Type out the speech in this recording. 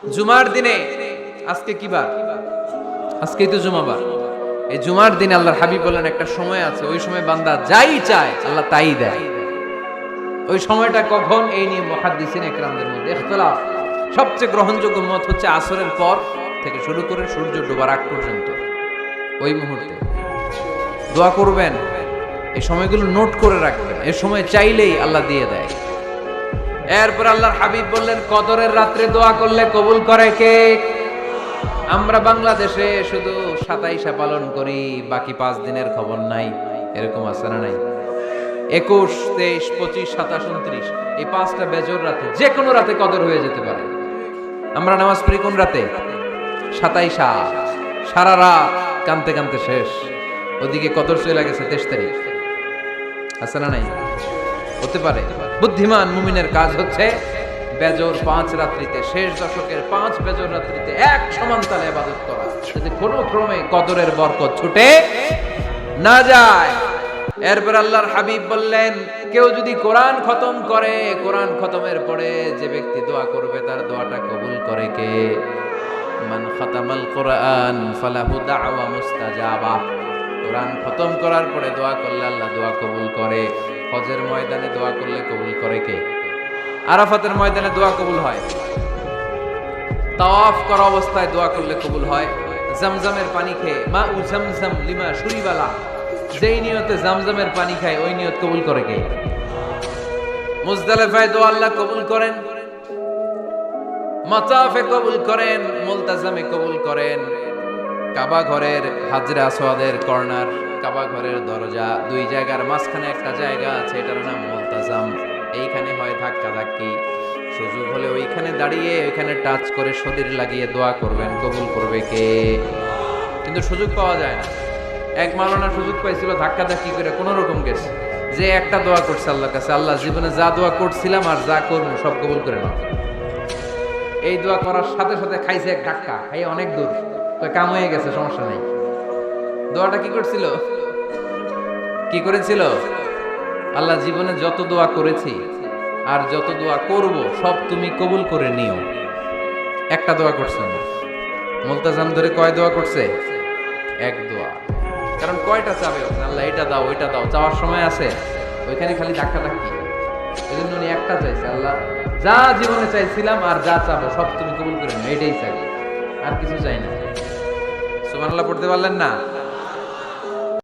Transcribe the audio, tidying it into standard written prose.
জুমার দিনে আজকে কি বার? আজকেই তো জুমাবার। এই জুমার দিনে আল্লাহর হাবিব বলেন একটা সময় আছে, ওই সময় বান্দা যাই চায় আল্লাহ তাই দেয়। ওই সময়টা কখন? এই নিয়ে মুহাদ্দিসিন ইকরামদের মধ্যে ইখতিলাফ। সবচেয়ে গ্রহণযোগ্য মত হচ্ছে আসরের পর থেকে শুরু করে সূর্য ডোবার আগ পর্যন্ত ওই মুহূর্তে দোয়া করবেন। এই সময়গুলো নোট করে রাখবেন, এই সময় চাইলেই আল্লাহ দিয়ে দেয়। এরপর আল্লাহর হাবিব বললেন কদরের রাত্রে দোয়া করলে কবুল করে কে? আমরা বাংলাদেশে শুধু 27 পালন করি, বাকি 5 দিনের খবর নাই। এরকম আছে না নাই? 21, 23, 25, 27, 29 এই 5টা বেজর রাতে যে কোনো রাতে কদর হয়ে যেতে পারে। আমরা নামাজ পড়ি কোন রাতে? 27। সারা রাত কানতে কানতে শেষ, ওদিকে কদর চলে গেছে 23 তারিখ। আছে না নাই? হতে পারে। বুদ্ধিমান মুমিনের কাজ হচ্ছে বেজর 5 রাত্রিতে, শেষ দশকের 5 বেজর রাত্রিতে এক সমান তালে ইবাদত করা, যাতে কোনো ক্রমে কদরের বরকত ছুটে না যায়। এরপর আল্লাহর হাবিব বললেন কেউ যদি কোরআন খতম করে, কোরআন খতমের পরে যে ব্যক্তি দোয়া করবে তার দোয়াটা কবুল করে কে? মান খাতামাল কোরআন ফালাহু দাওয়া মুস্তাজাবা। কোরআন খতম করার পরে দোয়া করলে আল্লাহ দোয়া কবুল করে। হজের ময়দানে দোয়া করলে কবুল করে কে? আরাফাতের ময়দানে দোয়া কবুল হয়। তাওয়াফ করা অবস্থায় দোয়া করলে কবুল হয়। জামজামের পানি খেয়ে মা উ জামজাম লিমা শুরিবালা, যেই নিয়তে জামজামের পানি খায় ওই নিয়ত কবুল করে কে? মুজদালিফায় দোয়া আল্লাহ কবুল করেন, মাতাফে কবুল করেন, মুলতাজামে কবুল করেন। কাবা ঘরের হাজরে আসওয়াদের কর্নার, কাবা ঘরের দরজা, দুই জায়গার মাঝখানে একটা জায়গা আছে, এটার নাম মুলতাজাম। এইখানে হয় ধাক্কা ধাক্কি, সুযোগ হলে ওইখানে দাঁড়িয়ে ওইখানে টাচ করে শরীর লাগিয়ে দোয়া করবেন, কবুল করবে কে? কিন্তু সুযোগ পাওয়া যায় না। এক মাওলানা সুযোগ পাইছিল ধাক্কা ধাক্কি করে কোন রকম গেছে, যে একটা দোয়া করছে আল্লাহর কাছে, আল্লাহ জীবনে যা দোয়া করছিলাম আর যা করবো সব কবুল করে নাও। এই দোয়া করার সাথে সাথে খাইছে এক ধাক্কা, খাইয়ে অনেক দূর, তো কাম হয়ে গেছে, সমস্যা নাই। দোয়াটা কি করছিল? কি করেছিল? আল্লাহ জীবনে যত দোয়া করেছি আর যত দোয়া করব সব তুমি কবুল করে নিও। একটা দোয়া করছে না। মুলতাজাম ধরে কয় দোয়া করছে? এক দোয়া। কারণ কয়টা চাবে আল্লাহ, এটা দাও ওইটা দাও, চাওয়ার সময় আছে ওইখানে খালি ধাক্কা ধাক্কি। এই জন্য উনি একটা চাইছে, আল্লাহ যা জীবনে চাইছিলাম আর যা চাবো সব তুমি কবুল করে নিও, এটাই চাই, আর কিছু চাই না। সুবহানাল্লাহ পড়তে পারলেন না?